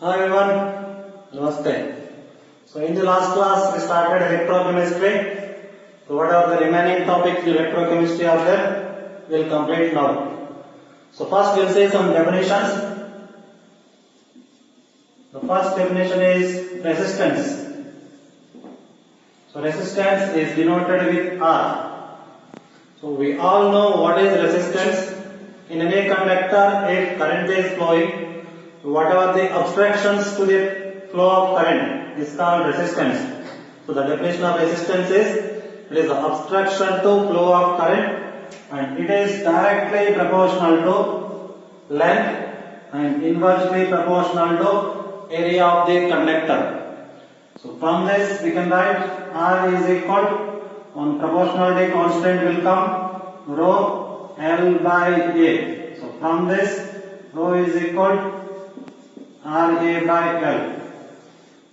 Hi everyone, Namaste. So in the last class we started electrochemistry. So what are the remaining topics in electrochemistry are there? We'll complete now. So first we'll say some definitions. The first definition is resistance. So resistance is denoted with R. So we all know what is resistance. In any conductor, if current is flowing, whatever the obstructions to the flow of current is called resistance. So the definition of resistance is it is the obstruction to flow of current and it is directly proportional to length and inversely proportional to area of the conductor. So from this we can write R is equal on proportionality constant will come rho L by A. So from this rho is equal RA by L.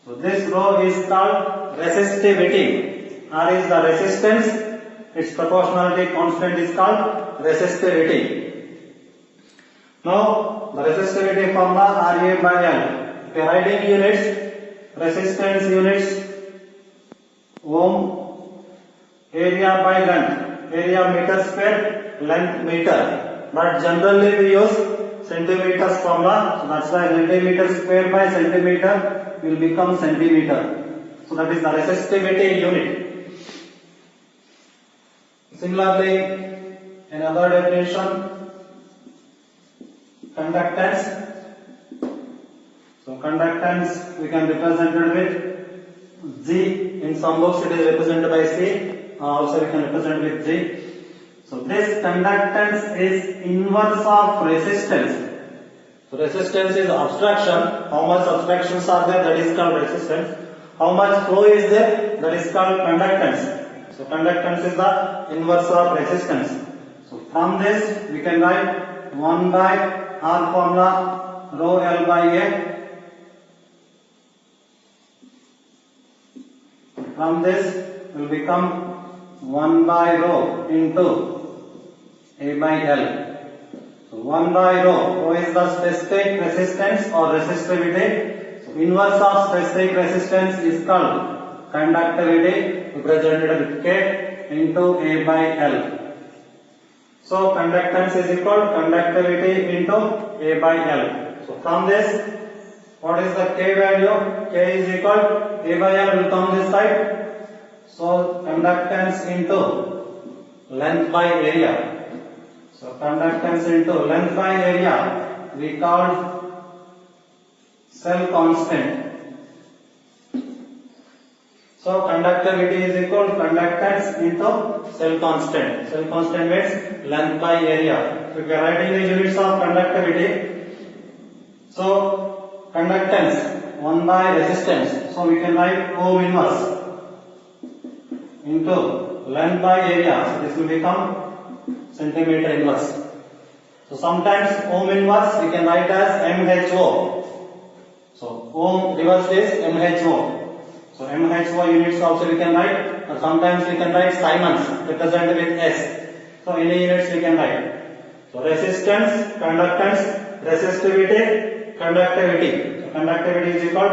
So this rho is called resistivity. R is the resistance, its proportionality constant is called resistivity. Now the resistivity formula RA by L. If you are writing units, resistance units, ohm, area by length, area meter square, length meter. But generally we use centimeters formula, so that's why centimeter square by centimeter will become centimeter. So that is the resistivity unit. Similarly, another definition, conductance. So conductance we can represent it with G. In some books it is represented by C. Also we can represent with G. So this conductance is inverse of resistance. So resistance is obstruction. How much obstructions are there? That is called resistance. How much flow is there? That is called conductance. So conductance is the inverse of resistance. So from this we can write 1 by R formula rho L by A. From this will become 1 by rho into A by L. So 1 by rho is the specific resistance or resistivity. So inverse of specific resistance is called conductivity, represented with K into A by L. So conductance is equal conductivity into A by L. So from this, what is the K value? K is equal A by L will come this side. So conductance into length by area. So conductance into length by area we called cell constant. So conductivity is equal conductance into cell constant. Cell constant means length by area. So if we are writing the units of conductivity, so conductance 1 by resistance. So we can write ohm inverse into length by area. So this will become centimeter inverse. So sometimes ohm inverse we can write as MHO. So ohm reverse is MHO. So MHO units also we can write, or sometimes we can write Siemens represented with S. So any units we can write. So resistance, conductance, resistivity, conductivity. So conductivity is equal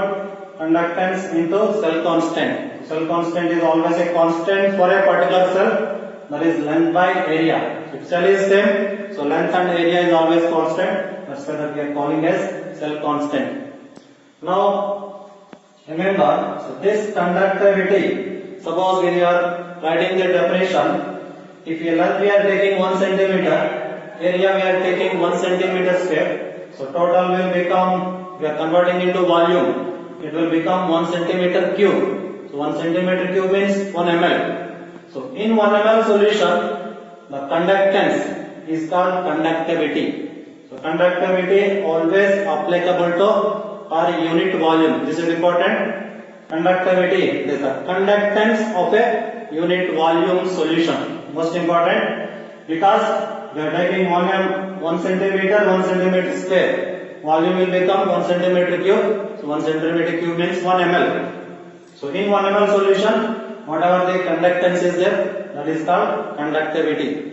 conductance into cell constant. Cell constant is always a constant for a particular cell. That is length by area. If cell is same, so length and area is always constant. That's why that we are calling as cell constant. Now remember, so this conductivity, suppose when you are writing the definition, if your length we are taking 1 centimeter, area we are taking 1 centimeter square, so total will become, we are converting into volume, it will become 1 centimeter cube. So 1 centimeter cube means 1 ml. So in 1 ml solution, the conductance is called conductivity. So conductivity always applicable to per unit volume. This is important. Conductivity is the conductance of a unit volume solution. Most important, because we are taking 1 centimeter, 1 centimeter square. Volume will become 1 centimeter cube. So 1 centimeter cube means 1 ml. So in 1 ml solution, whatever the conductance is there, that is called conductivity.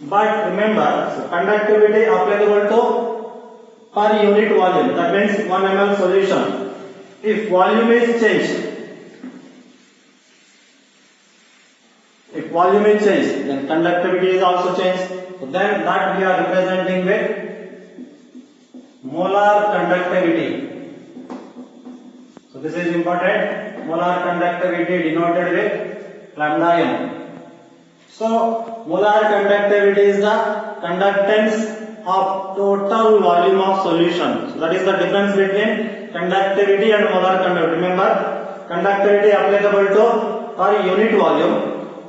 But remember, so conductivity applicable to per unit volume. That means 1 ml solution. If volume is changed, then conductivity is also changed. So then that we are representing with molar conductivity. So this is important. Molar conductivity denoted with lambda m. So molar conductivity is the conductance of total volume of solution. So that is the difference between conductivity and molar conductivity. Remember, conductivity applicable to per unit volume,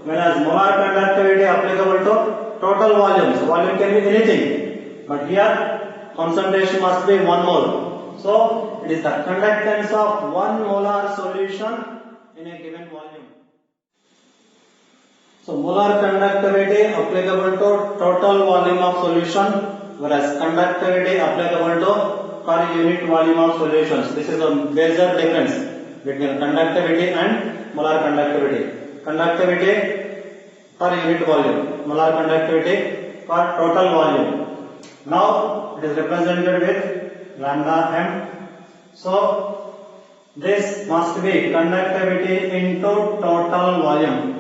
whereas molar conductivity applicable to total volume. So volume can be anything, but here concentration must be 1 mole. So it is the conductance of 1 molar solution in a given volume. So molar conductivity applicable to total volume of solution, whereas conductivity applicable to per unit volume of solutions. This is a major difference between conductivity and molar conductivity. Conductivity per unit volume, molar conductivity per total volume. Now it is represented with lambda m. So this must be conductivity into total volume.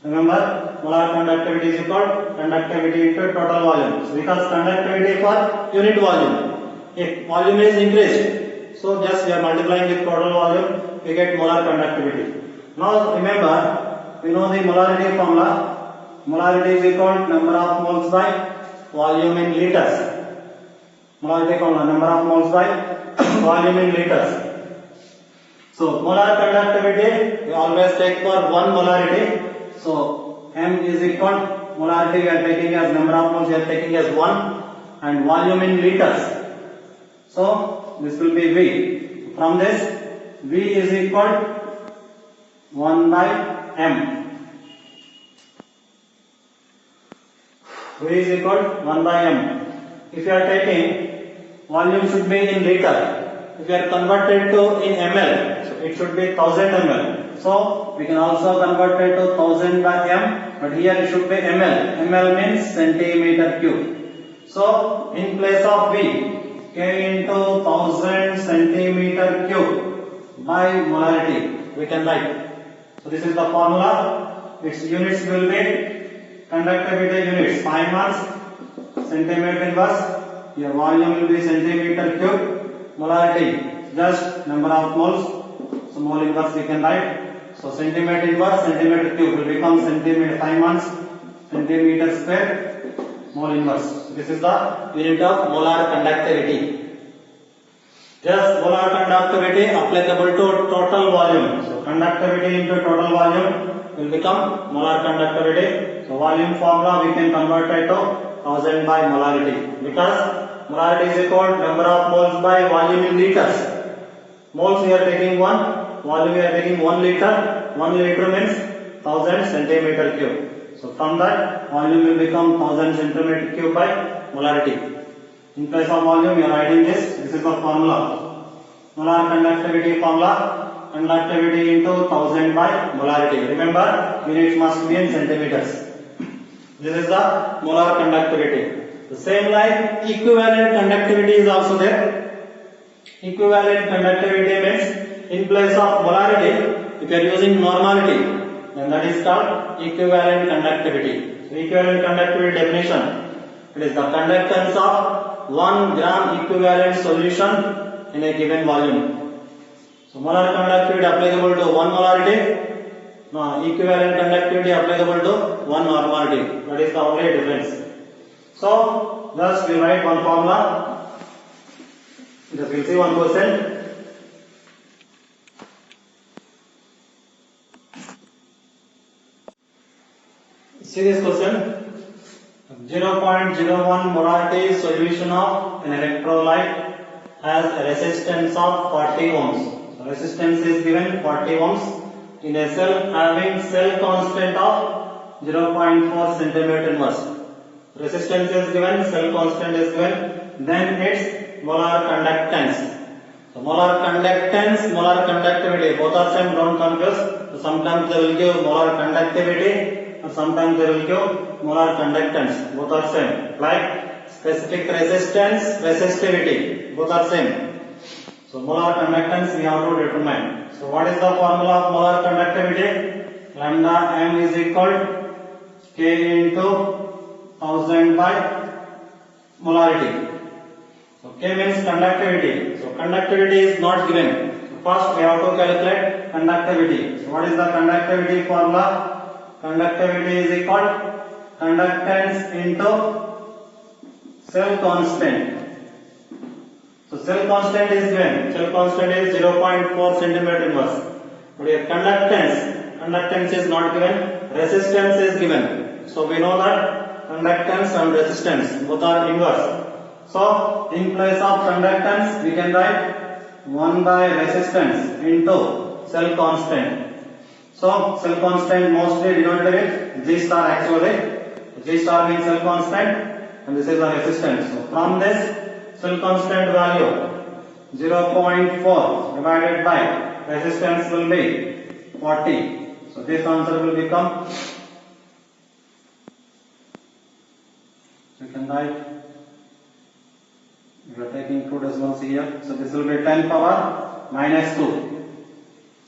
Remember, molar conductivity is equal to conductivity into total volume. So because conductivity for unit volume, if volume is increased, so just we are multiplying with total volume, we get molar conductivity. Now remember, we know the molarity formula. Molarity is equal to number of moles by volume in liters. Molarity formula, number of moles by volume in liters. So molar conductivity we always take for 1 molarity. So m is equal to molarity we are taking as number of moles, we are taking as 1, and volume in liters. So this will be V. From this, V is equal to 1 by m. V is equal to 1 by m. If you are taking, volume should be in liter. If you are converted to in ml, so it should be 1000 ml. So we can also convert it to 1000 by m, but here it should be ml. ml means centimeter cube. So in place of V, K into 1000 centimeter cube by molarity we can write. So this is the formula. Its units will be conductivity units 5 moles centimeter inverse. Your volume will be centimeter cube. Molarity just number of moles. So mole inverse we can write. So centimeter inverse centimeter cube will become centimeter 5 moles centimeter square mole inverse. So this is the unit of molar conductivity. Just molar conductivity applicable to total volume. So conductivity into total volume will become molar conductivity. So volume formula we can convert it to 1000 by molarity, because molarity is equal to number of moles by volume in liters. Moles we are taking 1, volume we are taking 1 liter. 1 liter means 1000 centimeter cube. So from that, volume will become 1000 centimeter cube by molarity. In place of volume, we are writing this. This is the formula. Molar conductivity formula. Conductivity into 1000 by molarity. Remember, units must be in centimeters. This is the molar conductivity. The same like equivalent conductivity is also there. Equivalent conductivity means in place of molarity, if you are using normality, then that is called equivalent conductivity. So equivalent conductivity definition, it is the conductance of 1 gram equivalent solution in a given volume. So molar conductivity applicable to 1 molarity, equivalent conductivity applicable to 1 normality. That is the only difference. So thus we write one formula. Just we'll see one question. See this question. 0.01 molarity solution of an electrolyte has a resistance of 40 ohms. So resistance is given 40 ohms in a cell having cell constant of 0.4 centimeter inverse. Resistance is given, cell constant is given, then its molar conductance. So molar conductance, molar conductivity, both are same, don't confuse. So sometimes they will give molar conductivity, or sometimes they will give molar conductance, both are same. Like specific resistance, resistivity, both are same. So molar conductance we have to determine. So what is the formula of molar conductivity? Lambda m is equal to K into 1000 by molarity. So K means conductivity. So conductivity is not given. So first we have to calculate conductivity. So what is the conductivity formula? Conductivity is equal to conductance into cell constant. So cell constant is given. Cell constant is 0.4 centimeter inverse. But here conductance is not given. Resistance is given. So we know that conductance and resistance both are inverse. So in place of conductance we can write 1 by resistance into cell constant. So cell constant mostly denoted with G star actually. G star means cell constant and this is the resistance. So from this cell constant value 0.4 divided by resistance will be 40. So this answer will become, you can write, we are taking 2 decimals here. So this will be 10 power minus 2.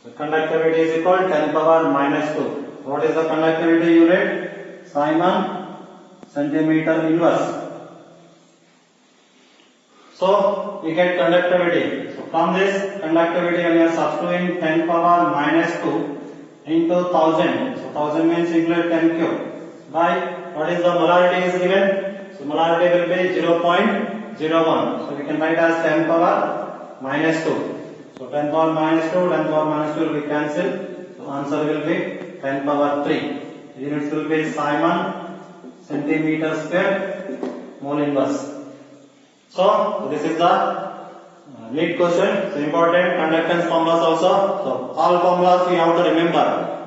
So conductivity is equal to 10 power minus 2. What is the conductivity unit? Simon centimeter inverse. So we get conductivity. So from this conductivity we are substituting 10 power minus 2 into 1000. So 1000 means include 10 cube by what is the molarity is given? So molarity will be 0.01. So we can write as 10 power minus 2. So 10 power minus 2, 10 power minus 2 will be cancelled. So answer will be 10 power 3. Units will be Simon centimeter square mole inverse. So this is the neat question. So important conductance formulas also. So all formulas we have to remember: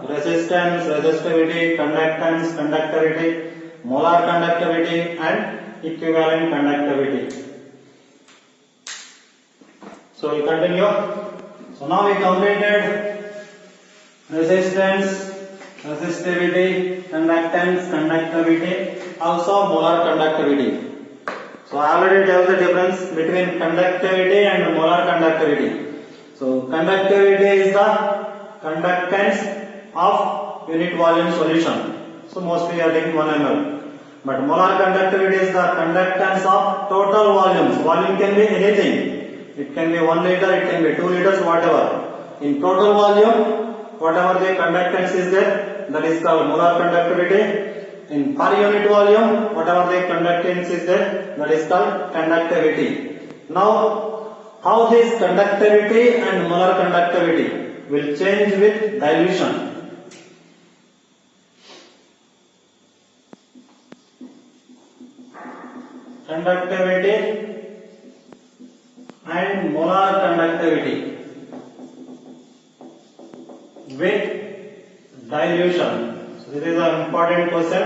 resistance, resistivity, conductance, conductivity, molar conductivity, and equivalent conductivity. So we continue. So now we completed resistance, resistivity, conductance, conductivity, also molar conductivity. So I already tell the difference between conductivity and molar conductivity. So conductivity is the conductance of unit volume solution. So mostly we are taking 1 ml. But molar conductivity is the conductance of total volumes. Volume can be anything. It can be 1 liter, it can be 2 liters, whatever. In total volume, whatever the conductance is there, that is called molar conductivity. In per unit volume, whatever the conductance is there, that is called conductivity. Now, how this conductivity and molar conductivity will change with dilution? Conductivity and molar conductivity with dilution. So this is an important question.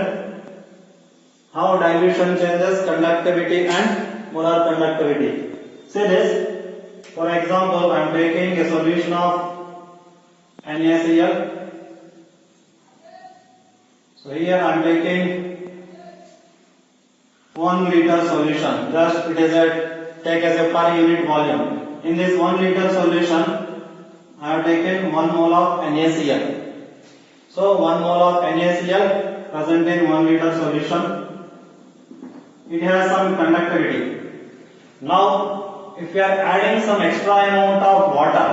How dilution changes conductivity and molar conductivity. See this. For example, I am taking a solution of NaCl. So here I am taking 1 liter solution. Just it is take as a per unit volume. In this 1 liter solution, I have taken 1 mole of NaCl. So 1 mole of NaCl present in 1 liter solution. It has some conductivity. Now, if we are adding some extra amount of water,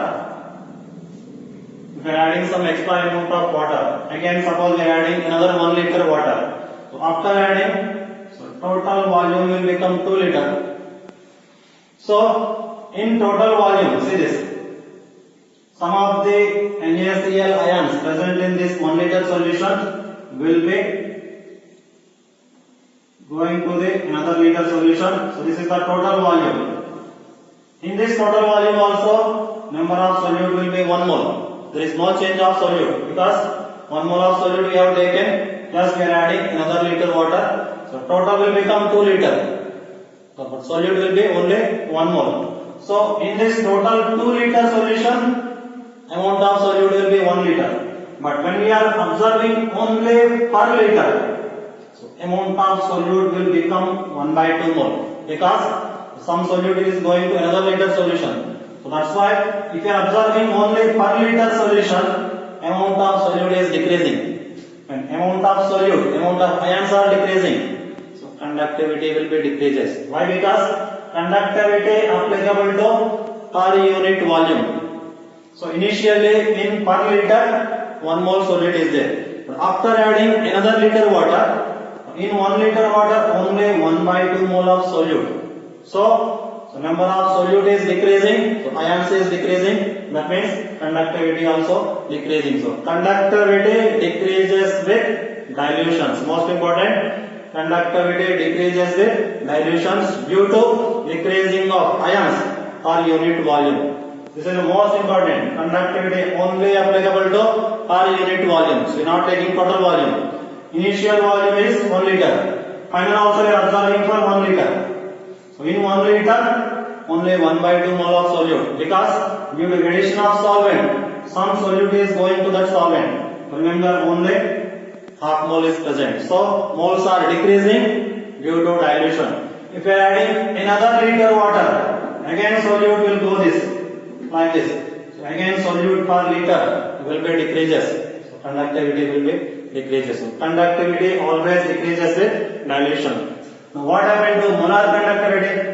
again suppose we are adding another 1 liter water. So after adding, so total volume will become 2 liter. So in total volume, see this. Some of the NaCl ions present in this 1 liter solution will be going to the another liter solution. So this is the total volume. In this total volume also, number of solute will be 1 mole. There is no change of solute because 1 mole of solute we have taken, plus we are adding another liter water. So total will become 2 liter. So but solute will be only 1 mole. So in this total 2 liter solution, amount of solute will be 1 liter. But when we are observing only per liter, so amount of solute will become 1 by 2 mole, because some solute is going to another liter solution. So that's why if you are observing only per liter solution, amount of solute is decreasing. When amount of solute, amount of ions are decreasing, so conductivity will be decreases. Why? Because conductivity applicable to per unit volume. So initially in per liter 1 mole solute is there. But after adding another liter water, in 1 liter water only 1 by 2 mole of solute. So number of solute is decreasing, so ions is decreasing. That means conductivity also decreasing. So conductivity decreases with dilutions. Most important, conductivity decreases with dilutions due to decreasing of ions per unit volume. This is the most important. Conductivity only applicable to per unit volume. So we are not taking total volume. Initial volume is 1 liter. Final also we are observing for 1 liter. So in 1 liter, only 1 by 2 mole of solute, because due to addition of solvent, some solute is going to that solvent. Remember, only half mole is present. So moles are decreasing due to dilution. If you are adding another liter water, again solute will go this, like this. So again solute per liter will be decreases. So conductivity will be decreases. So conductivity always decreases with dilution. Now what happened to molar conductivity?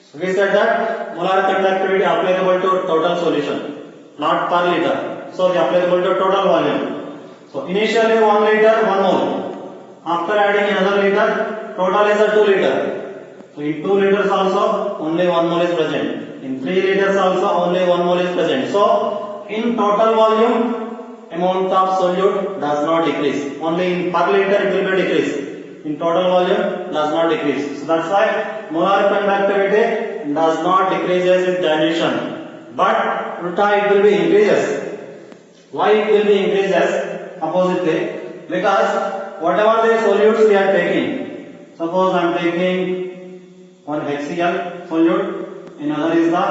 So we said that molar conductivity applicable to total solution, not per liter. So the applicable to total volume. So initially 1 liter 1 mole. After adding another liter, total is a 2 liter. So in 2 liters also only 1 mole is present. In 3 liters also only 1 mole is present. So in total volume, amount of solute does not decrease. Only in per liter it will be decrease. In total volume does not decrease. So that's why molar conductivity does not decreases with dilution, but ulta it will be increases. Why it will be increases oppositely? Because whatever the solutes we are taking, suppose I am taking one HCl solute, another is the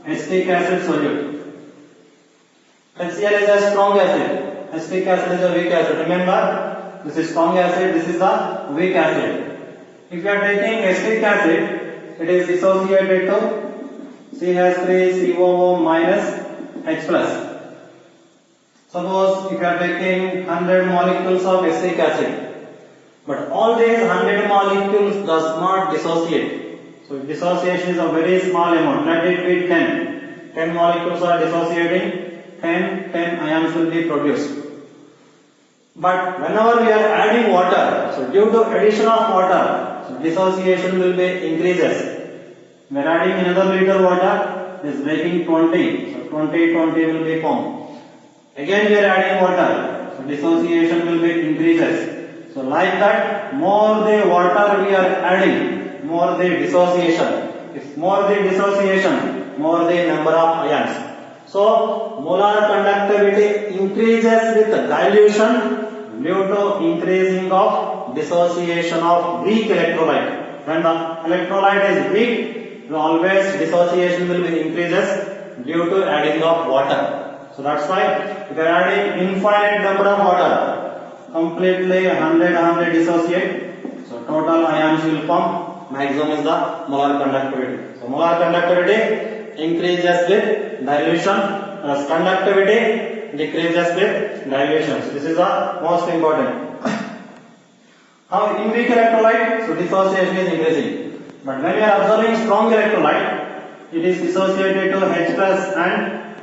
acetic acid solute. HCl is a strong acid, acetic acid is a weak acid. Remember, this is strong acid, this is the weak acid. If you are taking acetic acid, it is dissociated to CH3COO minus H plus. Suppose if you are taking 100 molecules of acetic acid, but all these 100 molecules does not dissociate. So dissociation is a very small amount. Let it be 10. 10 molecules are dissociating, 10 ions will be produced. But whenever we are adding water, so due to addition of water, so dissociation will be increases. We are adding another liter water, is making 20. So 20 will be formed. Again we are adding water, so dissociation will be increases. So like that, more the water we are adding, more the dissociation. If more the dissociation, more the number of ions. So molar conductivity increases with dilution due to increasing of dissociation of weak electrolyte. When the electrolyte is weak, always dissociation will be increases due to adding of water. So that's why if you are adding infinite number of water, completely 100 dissociate. So total ions will form. Maximum is the molar conductivity. So molar conductivity increases with dilution, as conductivity decreases with dilution. So this is the most important. Now in weak electrolyte, so dissociation is increasing. But when we are observing strong electrolyte, it is dissociated to H plus and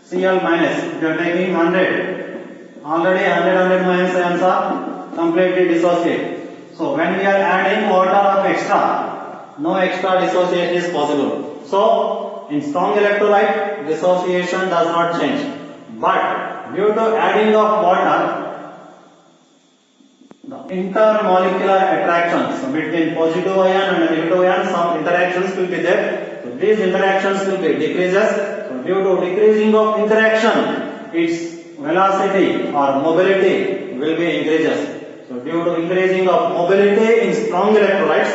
Cl minus. If you are taking 100, already 100 minus ions are completely dissociated. So when we are adding water of extra, no extra dissociation is possible. So in strong electrolyte, dissociation does not change. But due to adding of water, the intermolecular attractions between positive ion and negative ion, some interactions will be there. So these interactions will be decreases. So due to decreasing of interaction, its velocity or mobility will be increases. So due to increasing of mobility in strong electrolytes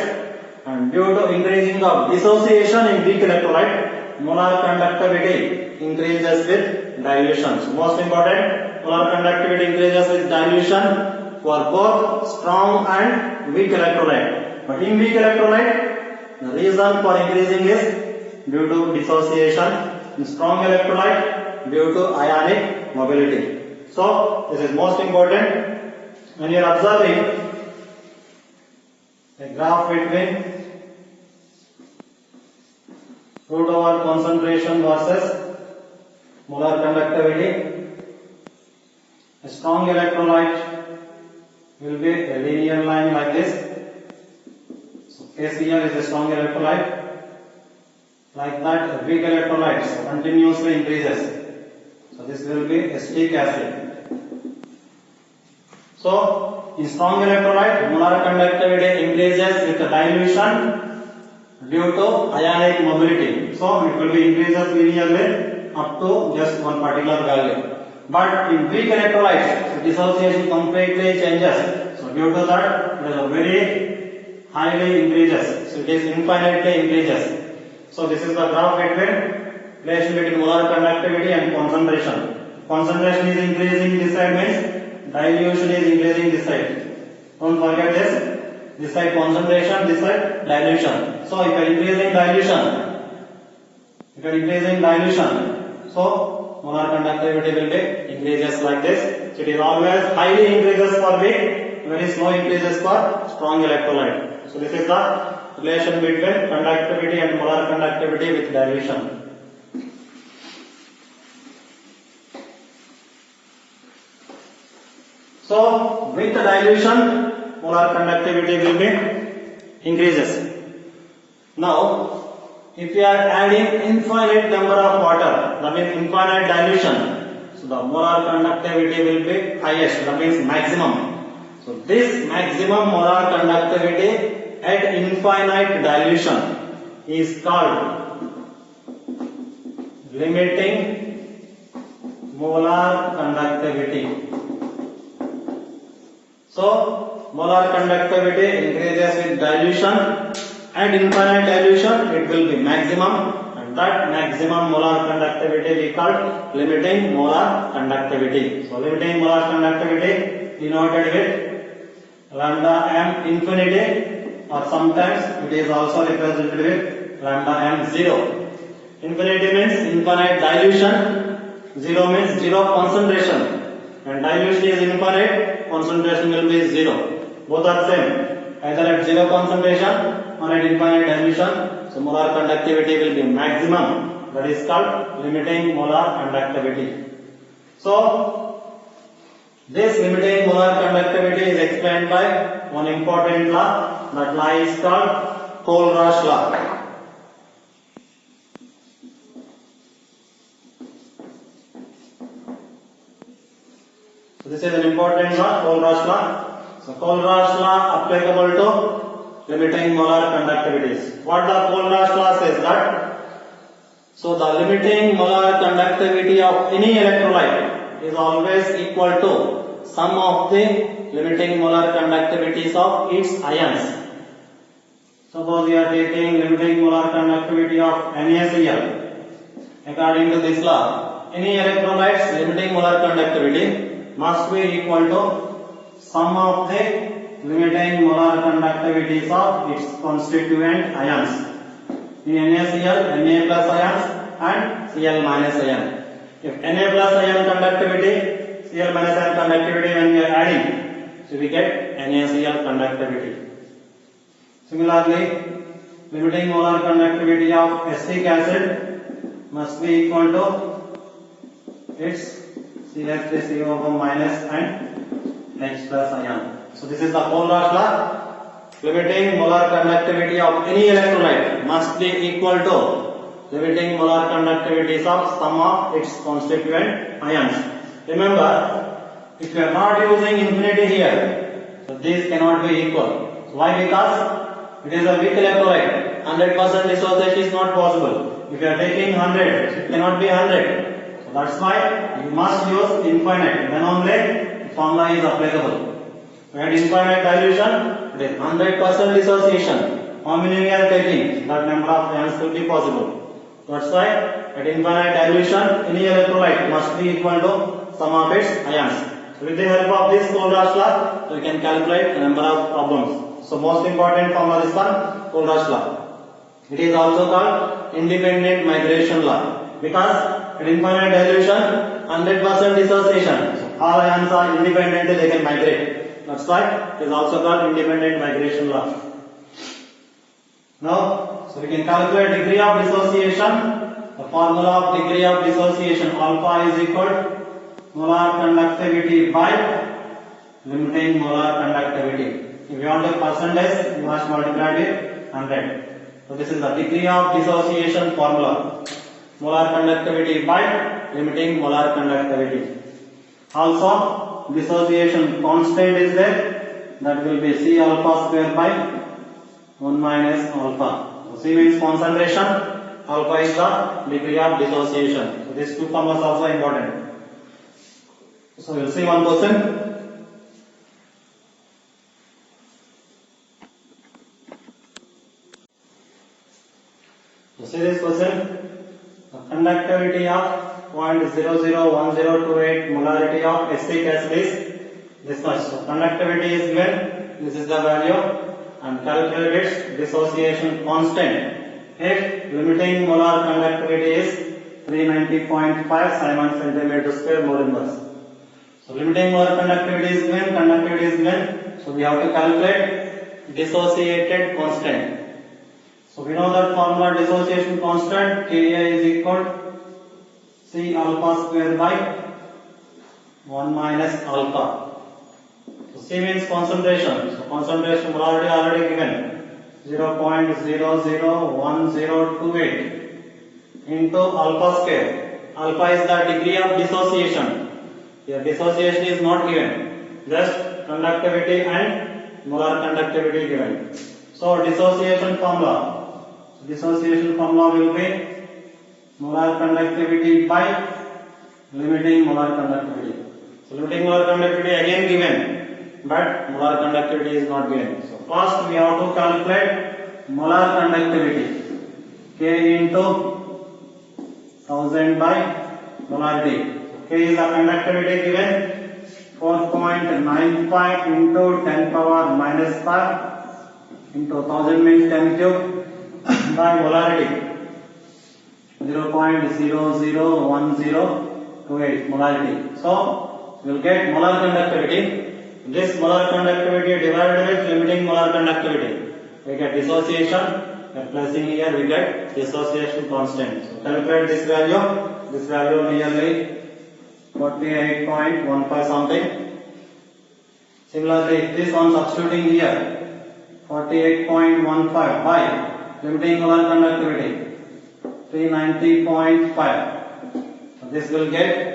and due to increasing of dissociation in weak electrolyte, molar conductivity increases with dilution. So most important, molar conductivity increases with dilution for both strong and weak electrolyte. But in weak electrolyte, the reason for increasing is due to dissociation. In strong electrolyte, due to ionic mobility. So this is most important when you are observing a graph between root over concentration versus molar conductivity. A strong electrolyte will be a linear line like this. So KCl is a strong electrolyte. Like that, a weak electrolyte continuously increases. So this will be acetic acid. So in strong electrolyte, molar conductivity increases with the dilution due to ionic mobility. So it will be increases linearly up to just one particular value. But in weak electrolytes, the dissociation completely changes. So due to that, it is a very highly increases. So it is infinitely increases. So this is the graph relation between molar conductivity and concentration. Concentration is increasing this side means dilution is increasing this side. Don't forget this. This side concentration, this side dilution. So if you are increasing dilution, so molar conductivity will be increases like this. So it is always highly increases for weak, very slow increases for strong electrolyte. So this is the relation between conductivity and molar conductivity with dilution. So with the dilution, molar conductivity will be increases. Now, if you are adding infinite number of water, that means infinite dilution, so the molar conductivity will be highest, that means maximum. So this maximum molar conductivity at infinite dilution is called limiting molar conductivity. So molar conductivity increases with dilution. At infinite dilution, it will be maximum, and that maximum molar conductivity we call limiting molar conductivity. So limiting molar conductivity denoted with lambda m infinity, or sometimes it is also represented with lambda m 0. Infinity means infinite dilution, 0 means 0 concentration. When dilution is infinite, concentration will be 0. Both are same, either at 0 concentration or at infinite dilution. So molar conductivity will be maximum, that is called limiting molar conductivity. So this limiting molar conductivity is explained by one important law. That law is called Kohlrausch law. So this is an important law, Kohlrausch law. So Kohlrausch law applicable to limiting molar conductivities. What the Kohlrausch law says that, so the limiting molar conductivity of any electrolyte is always equal to sum of the limiting molar conductivities of its ions. Suppose you are taking limiting molar conductivity of NaCl. According to this law, any electrolyte's limiting molar conductivity must be equal to sum of the limiting molar conductivities of its constituent ions. In NaCl, Na plus ions and Cl minus ion. If Na plus ion conductivity, Cl minus ion conductivity when we are adding, so we get NaCl conductivity. Similarly, limiting molar conductivity of acetic acid must be equal to its CH3COO minus and H plus ion. So this is the Kohlrausch law. Limiting molar conductivity of any electrolyte must be equal to limiting molar conductivities of sum of its constituent ions. Remember, if you are not using infinity here, so these cannot be equal. So why? Because it is a weak electrolyte. 100% dissociation is not possible. If you are taking 100, it cannot be 100. So that's why you must use infinite. Then only the formula is applicable. At infinite dilution, it is 100% dissociation. How many we are taking? That number of ions will be possible. That's why at infinite dilution, any electrolyte must be equal to sum of its ions. So with the help of this Kohlraasch law, we can calculate a number of problems. So most important formula is one, Kohlraasch law. It is also called independent migration law because at infinite dilution, 100% dissociation. So all ions are independent, they can migrate. That's why it is also called independent migration law. Now, so we can calculate degree of dissociation. The formula of degree of dissociation, alpha is equal to molar conductivity by limiting molar conductivity. If you want a percentage, you must multiply with 100. So this is the degree of dissociation formula. Molar conductivity by limiting molar conductivity. Also, dissociation constant is there. That will be C alpha square by 1 minus alpha. So C means concentration. Alpha is the degree of dissociation. So these two formulas are also important. So we'll see one question. So see this question. The conductivity of 0.001028 molarity of acetic acid is this much. So conductivity is given. This is the value, and calculate its dissociation constant. If limiting molar conductivity is 390.5 Simon centimeter square mole inverse. So limiting molar conductivity is given, conductivity is given. So we have to calculate dissociated constant. So we know that formula dissociation constant Ka is equal to C alpha square by 1 minus alpha. So C means concentration. So concentration molarity already given. 0.001028 into alpha square. Alpha is the degree of dissociation. Here dissociation is not given, just conductivity and molar conductivity given. So dissociation formula will be molar conductivity by limiting molar conductivity. So limiting molar conductivity again given, but molar conductivity is not given. So first we have to calculate molar conductivity. K into 1000 by molarity. So K is the conductivity given, 4.95 into 10 power minus 5 into 1000 means 10 cube by molarity. 0.001028 molarity. So we will get molar conductivity. This molar conductivity divided with limiting molar conductivity, we get dissociation. We are placing here, we get dissociation constant. So calculate this value nearly 48.15 something. Similarly, this one substituting here, 48.15 by limiting molar conductivity 390.5. So this will get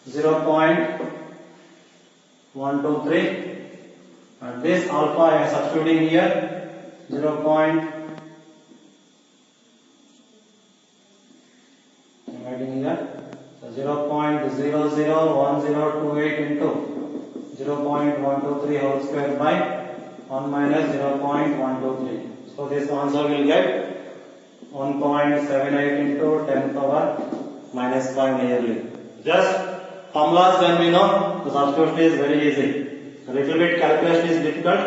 0.123, and this alpha I am substituting here 0.123 into 0.123 whole square by 1 minus 0.123. So this answer will get 1.78 into 10 power minus 5 nearly. Just formulas when we know, the substitution is very easy. A little bit calculation is difficult.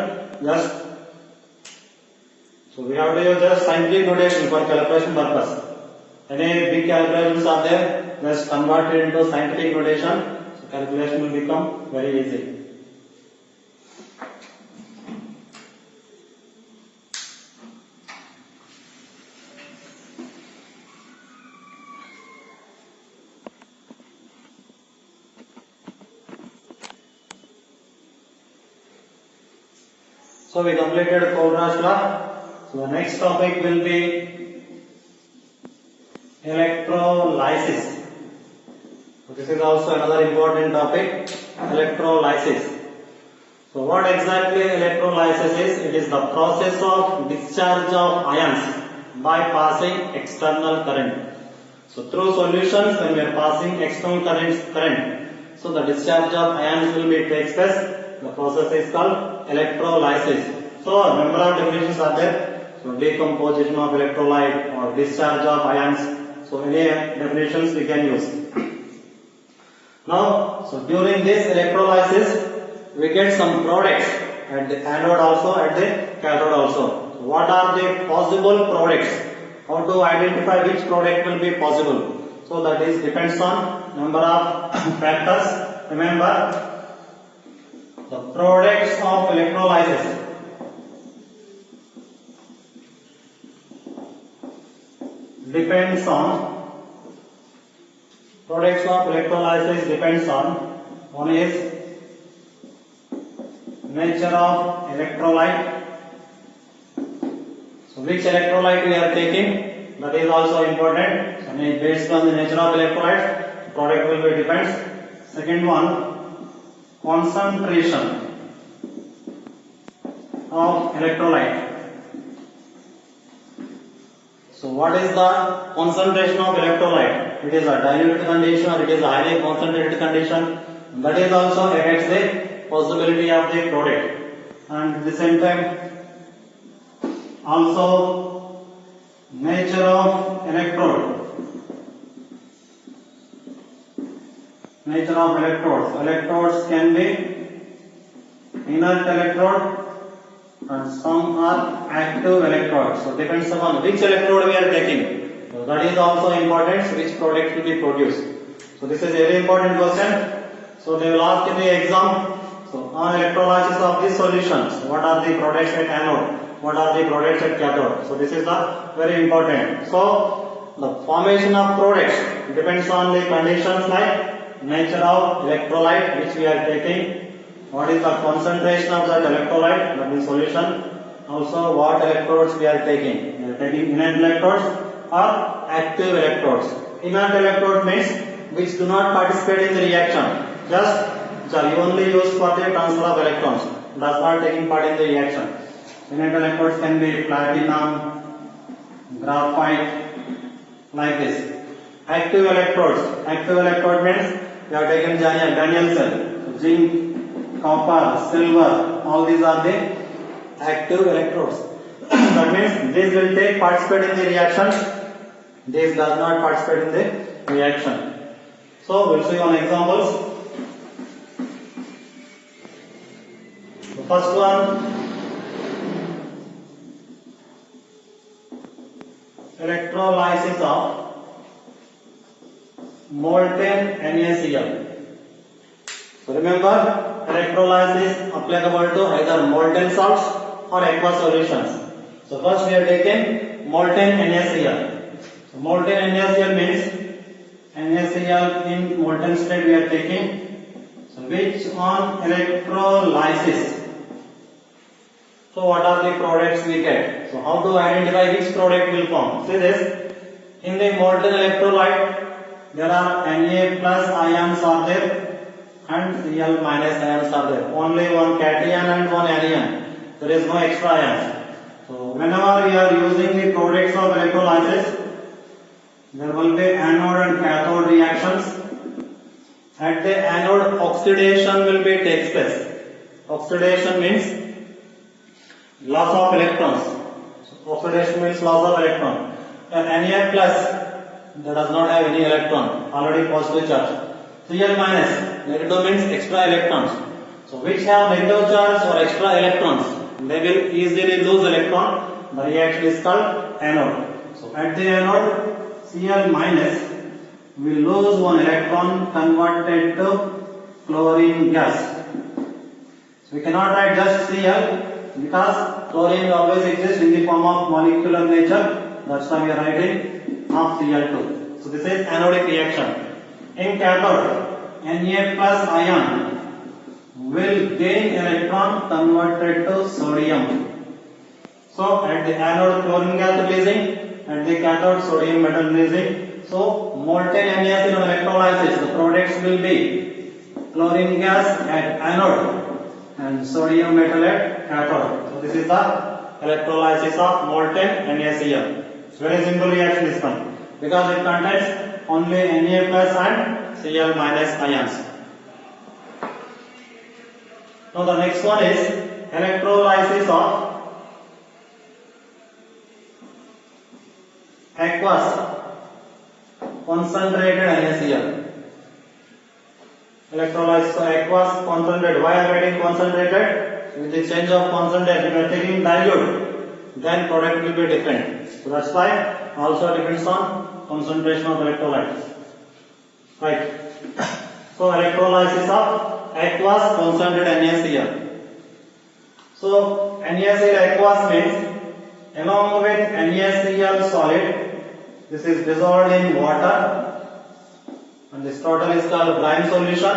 So we have to use just scientific notation for calculation purpose. Any big calculations are there, just convert it into scientific notation. So calculation will become very easy. So we completed Kohlraasch law. So the next topic will be electrolysis. So this is also another important topic, electrolysis. So what exactly electrolysis is? It is the process of discharge of ions by passing external current. So through solutions, when we are passing external current, so the discharge of ions will be takes place. The process is called electrolysis. So a number of definitions are there. So decomposition of electrolyte or discharge of ions. So any definitions we can use. Now, so during this electrolysis, we get some products at the anode also, at the cathode also. So what are the possible products? How to identify which product will be possible? So that is depends on number of factors. Remember, the products of electrolysis depends on one is nature of electrolyte. So which electrolyte we are taking, that is also important. So based on the nature of electrolyte, product will be depends. Second one, concentration of electrolyte. So what is the concentration of electrolyte? It is a dilute condition or it is a highly concentrated condition. That is also affects the possibility of the product. And at the same time, also nature of electrode. Nature of electrodes. Electrodes can be inert electrode and some are active electrodes. So depends upon which electrode we are taking. So that is also important, which product will be produced. So this is a very important question. So they will ask in the exam. So on electrolysis of these solutions, what are the products at anode? What are the products at cathode? So this is the very important. So the formation of products depends on the conditions like nature of electrolyte which we are taking. What is the concentration of that electrolyte, that is solution. Also what electrodes we are taking. We are taking inert electrodes or active electrodes. Inert electrode means which do not participate in the reaction. Just which are only used for the transfer of electrons. Does not taking part in the reaction. Inert electrodes can be platinum, graphite, like this. Active electrodes. Active electrode means we are taking Daniel cell, zinc, copper, silver, all these are the active electrodes. That means these will take participate in the reaction. This does not participate in the reaction. So we'll see on examples. The first one, electrolysis of molten NaCl. So remember, electrolysis is applicable to either molten salts or aqueous solutions. So first we are taking molten NaCl. So molten NaCl means NaCl in molten state we are taking. So which on electrolysis. So what are the products we get? So how to identify which product will form? See this, in the molten electrolyte there are Na plus ions are there and Cl minus ions are there. Only one cation and one anion. There is no extra ions. So whenever we are using the products of electrolysis, there will be anode and cathode reactions. At the anode, oxidation will be takes place. Oxidation means loss of electrons. So oxidation means loss of electron. And Na plus, that does not have any electron, already positive charge. Cl minus, negative means extra electrons. So which have negative charge or extra electrons, they will easily lose electron. The reaction is called anode. So at the anode, Cl minus will lose one electron converted to chlorine gas. So we cannot write just Cl because chlorine always exists in the form of molecular nature. That's why we are writing of Cl2. So this is anodic reaction. In cathode, Na plus ion will gain electron converted to sodium. So at the anode chlorine gas releasing, at the cathode sodium metal releasing. So molten NaCl electrolysis, the products will be chlorine gas at anode and sodium metal at cathode. So this is the electrolysis of molten NaCl. It's very simple reaction this one because it contains only Na plus and Cl minus ions. Now the next one is electrolysis of aqueous concentrated NaCl. Electrolytes, so aqueous concentrate. Why I am getting concentrated? With the change of concentrate, if you are taking dilute, then product will be different. So that's why also depends on concentration of electrolytes. Right. So electrolysis of aqueous concentrated NaCl. So NaCl aqueous means along with NaCl solid, this is dissolved in water, and this total is called brine solution,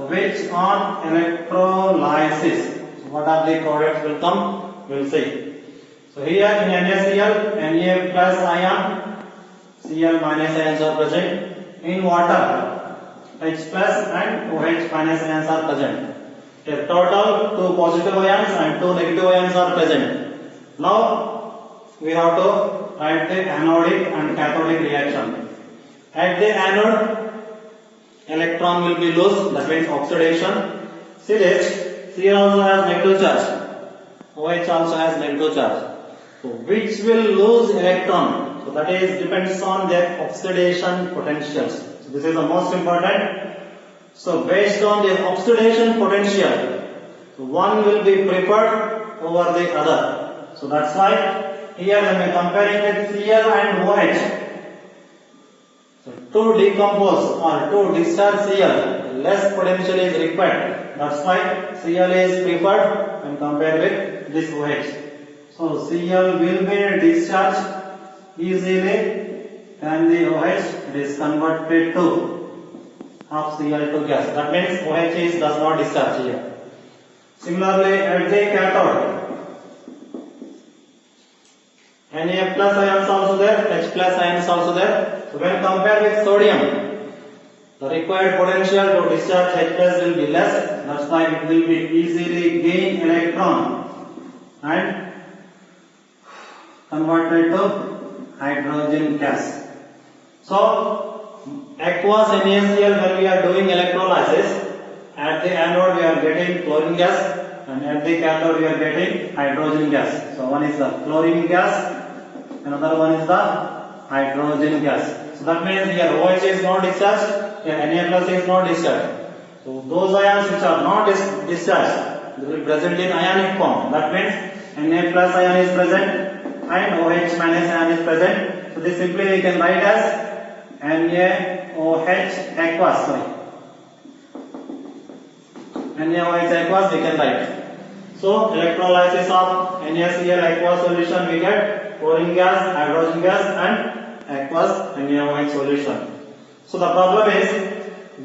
which on electrolysis. So what are the products will come? We'll see. So here in NaCl, Na plus ion, Cl minus ions are present. In water, H plus and OH minus ions are present. A total 2 positive ions and 2 negative ions are present. Now we have to write the anodic and cathodic reaction. At the anode, electron will be loose, that means oxidation. See this, Cl also has negative charge, OH also has negative charge. So which will lose electron? So that is depends on their oxidation potentials. So this is the most important. So based on the oxidation potential, so one will be preferred over the other. So that's why here when we are comparing with Cl and OH, so to decompose or to discharge Cl, less potential is required. That's why Cl is preferred when compared with this OH. So Cl will be discharged easily than the OH. It is converted to half Cl2 gas. That means OH does not discharge here. Similarly, at the cathode, Na plus ions also there, H plus ions also there. So when compared with sodium, the required potential to discharge H plus will be less. That's why it will be easily gain electron and converted to hydrogen gas. So aqueous NaCl, when we are doing electrolysis, at the anode we are getting chlorine gas and at the cathode we are getting hydrogen gas. So one is the chlorine gas, another one is the hydrogen gas. So that means here OH is not discharged, here Na plus is not discharged. So those ions which are not discharged, they will be present in ionic form. That means Na plus ion is present and OH minus ion is present. So this simply we can write as NaOH aqueous. NaOH aqueous we can write. So electrolysis of NaCl aqueous solution we get chlorine gas, hydrogen gas and aqueous NaOH solution. So the problem is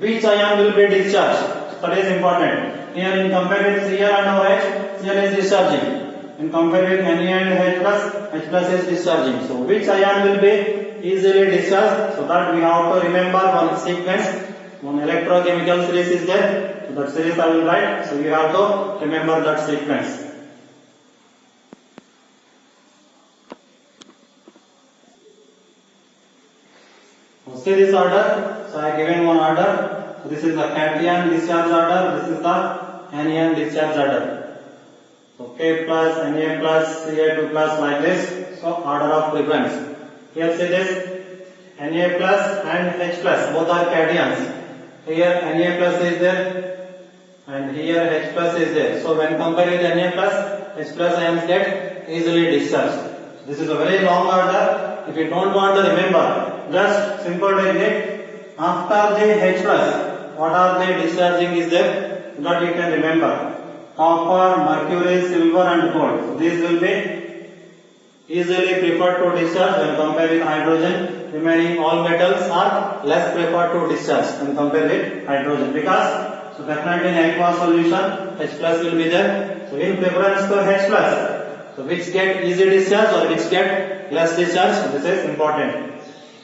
which ion will be discharged. That is important. Here in compared with Cl and OH, Cl is discharging. In compared with Na and H plus is discharging. So which ion will be easily discharged? So that we have to remember one sequence. One electrochemical series is there. So that series I will write. So you have to remember that sequence. Now see this order. So I have given one order. So this is the cation discharge order. This is the anion discharge order. So K plus, Na plus, Ca2 plus like this. So order of preference. Here see this, Na plus and H plus both are cations. Here Na plus is there and here H plus is there. So when compared with Na plus, H plus ions get easily discharged. This is a very long order. If you don't want to remember, just simple technique. After the H plus, what are the discharging is there? That you can remember. Copper, mercury, silver and gold. So these will be easily preferred to discharge when compared with hydrogen. Remaining all metals are less preferred to discharge when compared with hydrogen, because so definitely in aqueous solution H plus will be there. So in preference to H plus, so which get easy discharge or which get less discharge, so this is important.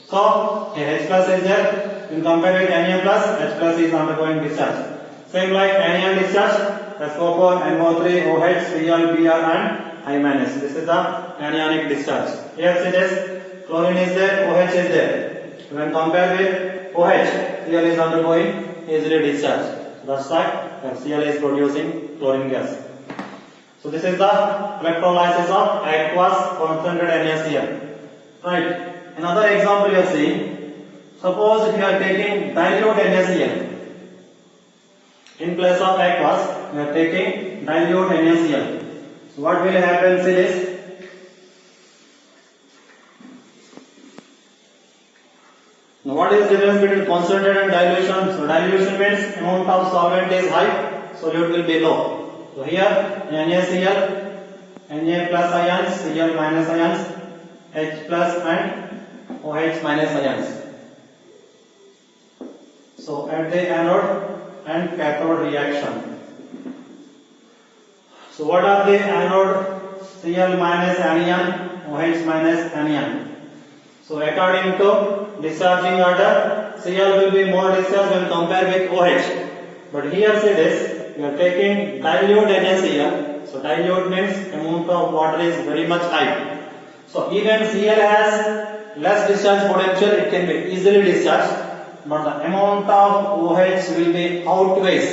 So H plus is there. In compared with Na plus, H plus is undergoing discharge. Same like anion discharge. SO4, NO3, OH, Cl, Br and I minus. This is the anionic discharge. Here see this, chlorine is there, OH is there. When compared with OH, Cl is undergoing easily discharge. That's why Cl is producing chlorine gas. So this is the electrolysis of aqueous concentrated NaCl. Right. Another example you are seeing. Suppose if you are taking dilute NaCl. In place of aqueous, we are taking dilute NaCl. So what will happen see this? Now what is the difference between concentrated and dilution? So dilution means amount of solvent is high, solute will be low. So here NaCl, Na plus ions, Cl minus ions, H plus and OH minus ions. So at the anode and cathode reaction. So what are the anode? Cl minus anion, OH minus anion. So according to discharging order, Cl will be more discharged when compared with OH. But here see this, we are taking dilute NaCl. So dilute means amount of water is very much high. So even Cl has less discharge potential, it can be easily discharged, but the amount of OH will be outweighs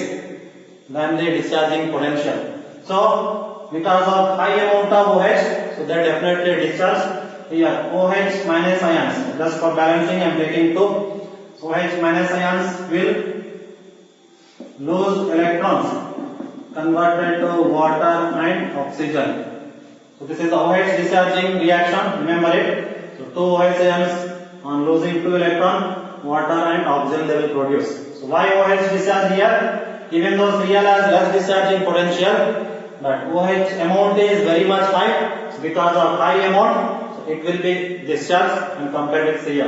than the discharging potential. So because of high amount of OH, so they definitely discharge. Here OH minus ions, just for balancing I am taking 2. So OH minus ions will lose electrons converted to water and oxygen. So this is the OH discharging reaction, remember it. So 2 OH ions on losing 2 electron, water and oxygen they will produce. So why OH discharge here? Even though Cl has less discharging potential, but OH amount is very much high. So because of high amount, it will be discharged when compared with Cl.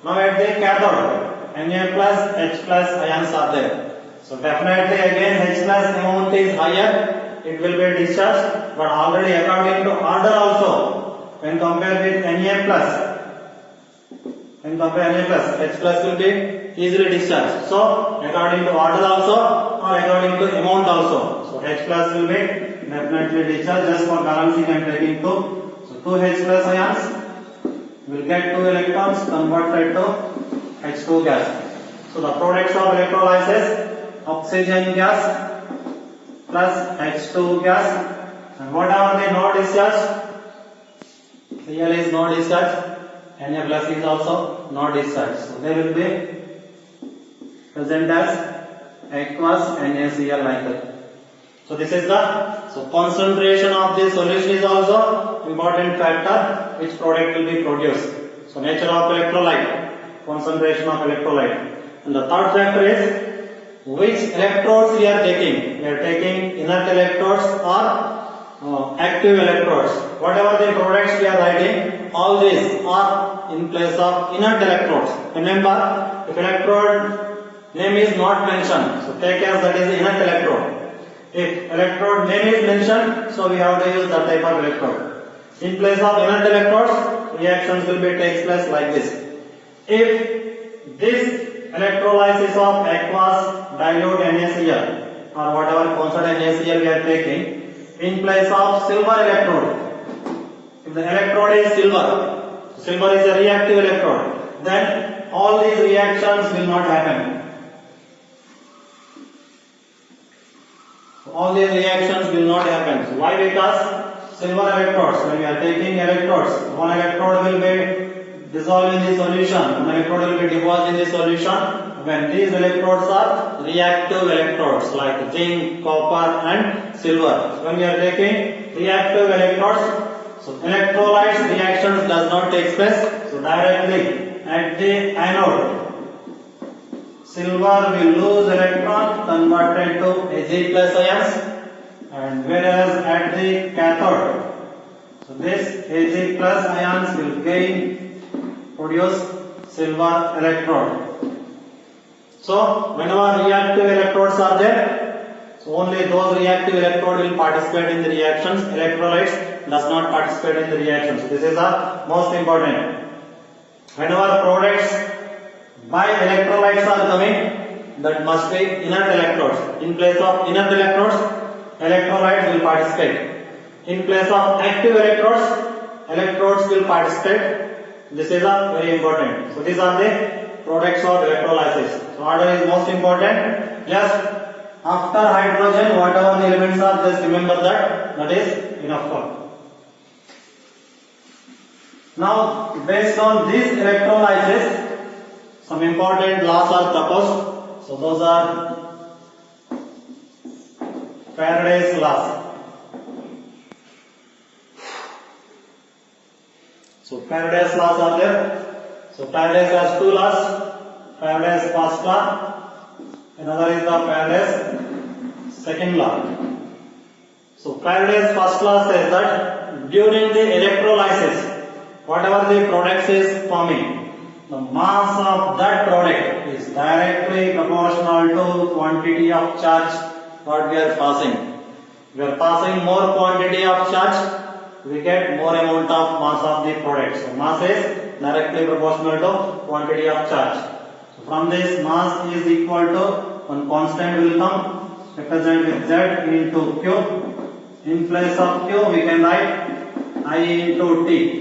Now at the cathode, Na plus, H plus ions are there. So definitely again H plus amount is higher, it will be discharged, but already according to order also, when compared with Na plus, H plus will be easily discharged. So according to order also or according to amount also, so H plus will be definitely discharged. Just for balancing I am taking 2. So 2 H plus ions will get 2 electrons converted to H2 gas. So the products of electrolysis, oxygen gas plus H2 gas, and what are the no discharge? Cl is no discharge, Na plus is also no discharge. So they will be present as aqueous NaCl like that. So this is the concentration of the solution is also important factor which product will be produced. So nature of electrolyte, concentration of electrolyte, and the third factor is which electrodes we are taking. We are taking inert electrodes or active electrodes. Whatever the products we are writing, all these are in place of inert electrodes. Remember, if electrode name is not mentioned, so take as that is inert electrode. If electrode name is mentioned, so we have to use that type of electrode. In place of inert electrodes, reactions will be takes place like this. If this electrolysis of aqueous dilute NaCl or whatever concentrated NaCl we are taking in place of silver electrode. If the electrode is silver, silver is a reactive electrode, then all these reactions will not happen. All these reactions will not happen. So why? Because silver electrodes, when we are taking electrodes, one electrode will be dissolved in the solution, one electrode will be deposited in the solution. When these electrodes are reactive electrodes like zinc, copper and silver. When we are taking reactive electrodes, so electrolytes reactions does not take place. So directly at the anode, silver will lose electron converted to Ag plus ions, and whereas at the cathode, so this Ag plus ions will produce silver electrode. So whenever reactive electrodes are there, so only those reactive electrode will participate in the reactions. Electrolytes does not participate in the reactions. So this is the most important. Whenever products by electrolytes are coming, that must be inert electrodes. In place of inert electrodes, electrolytes will participate. In place of active electrodes will participate. This is very important. So these are the products of electrolysis. So order is most important. Just after hydrogen, whatever the elements are, just remember that is enough for. Now, based on this electrolysis, some important laws are proposed. So those are Faraday's laws. So Faraday's laws are there. So Faraday has two laws. Faraday's first law. Another is the Faraday's second law. So Faraday's first law says that during the electrolysis, whatever the product is forming, the mass of that product is directly proportional to quantity of charge what we are passing. We are passing more quantity of charge, we get more amount of mass of the product. So mass is directly proportional to quantity of charge. So from this, mass is equal to one constant will come represent with Z into Q. In place of Q we can write I into T.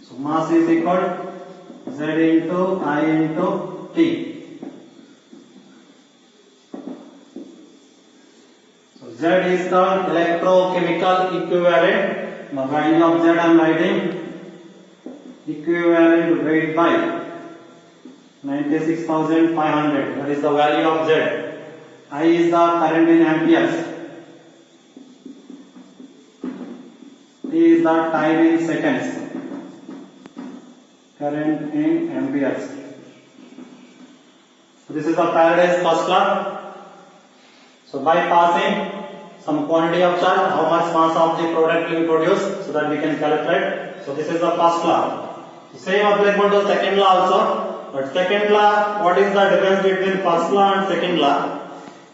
So mass is equal Z into I into T. So Z is the electrochemical equivalent. The value of Z I am writing equivalent weight by 96,500. That is the value of Z. I is the current in amperes. T is the time in seconds. Current in amperes. So this is the Faraday's first law. So by passing some quantity of charge, how much mass of the product will be produced, so that we can calculate. So this is the first law. So same applicable to second law also. But second law, what is the difference between first law and second law?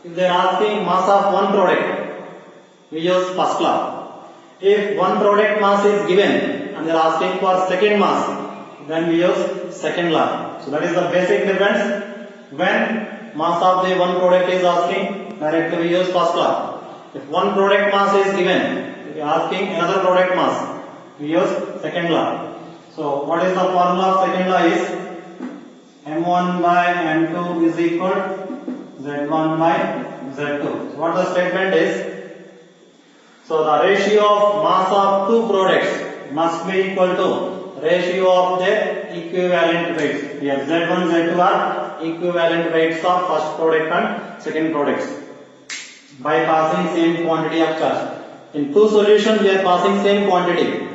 If they are asking mass of one product, we use first law. If one product mass is given and they are asking for second mass, then we use second law. So that is the basic difference. When mass of the one product is asking, directly we use first law. If one product mass is given, if we are asking another product mass, we use second law. So what is the formula of second law is M1 by M2 is equal Z1 by Z2. So what the statement is? So the ratio of mass of two products must be equal to ratio of their equivalent weights. Here Z1, Z2 are equivalent weights of first product and second products. By passing same quantity of charge. In two solutions we are passing same quantity.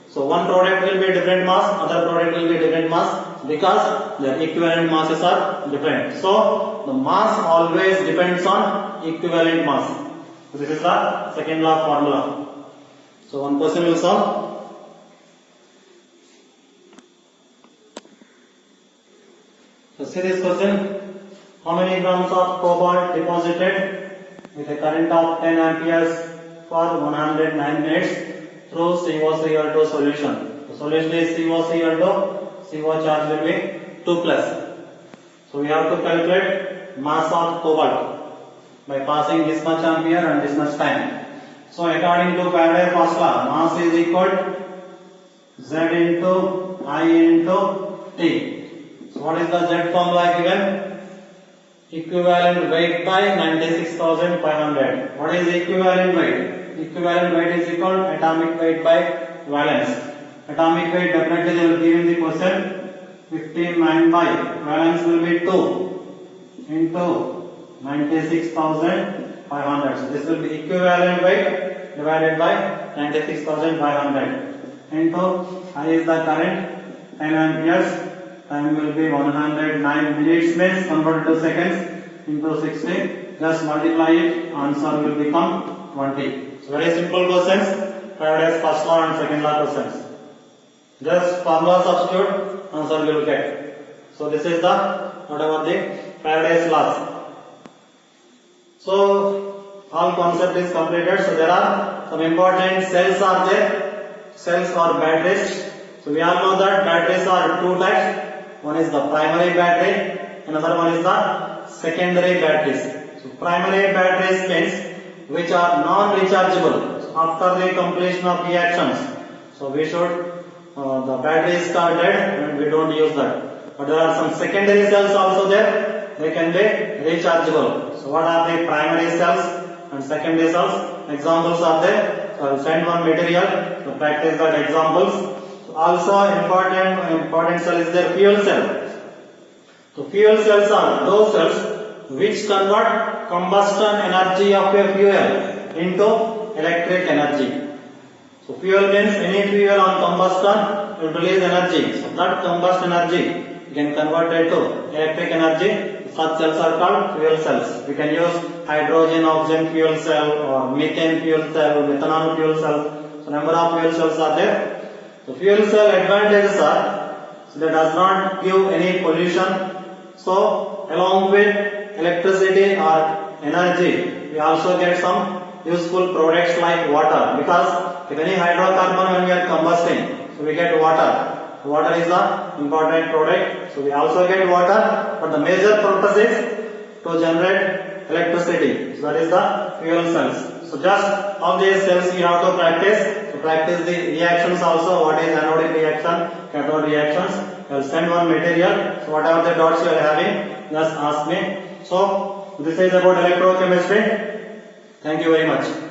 So one product will be different mass, other product will be different mass, because their equivalent masses are different. So the mass always depends on equivalent mass. So this is the second law formula. So one question will solve. So see this question. How many grams of cobalt deposited with a current of 10 amperes for 109 minutes through COCl2 solution? The solution is COCl2, CO charge will be 2 plus. So we have to calculate mass of cobalt by passing this much ampere and this much time. So according to Faraday's first law, mass is equal Z into I into T. So what is the Z formula given? Equivalent weight by 96,500. What is equivalent weight? Equivalent weight is equal to atomic weight by valence. Atomic weight definitely they will give in the question 15 by valence will be 2 into 96,500. So this will be equivalent weight divided by 96,500 into I is the current 10 amperes. Time will be 109 minutes means converted to seconds into 60. Just multiply it, answer will become 20. So very simple questions. Faraday's first law and second law questions. Just formula substitute, answer will get. So this is the whatever the Faraday's laws. So all concept is completed. So there are some important cells are there. Cells or batteries. So we all know that batteries are two types. One is the primary battery, another one is the secondary batteries. So primary batteries means which are non-rechargeable. So after the completion of reactions, so we should the battery is dead and we don't use that. But there are some secondary cells also there. They can be rechargeable. So what are the primary cells and secondary cells? Examples are there. So I will send one material to practice that examples. Also important cell is their fuel cell. So fuel cells are those cells which convert combustion energy of a fuel into electric energy. So fuel means any fuel on combustion will release energy. So that combustion energy we can convert it to electric energy. Such cells are called fuel cells. We can use hydrogen, oxygen fuel cell or methane fuel cell, methanol fuel cell. So number of fuel cells are there. So fuel cell advantages are, so that does not give any pollution. So along with electricity or energy, we also get some useful products like water, because if any hydrocarbon when we are combusting, so we get water. Water is the important product, so we also get water, but the major purpose is to generate electricity. So that is the fuel cells. So just all these cells you have to practice. To practice the reactions also, what is anodic reaction, cathode reactions. I will send one material. So whatever the doubts you are having, just ask me. So this is about electrochemistry. Thank you very much.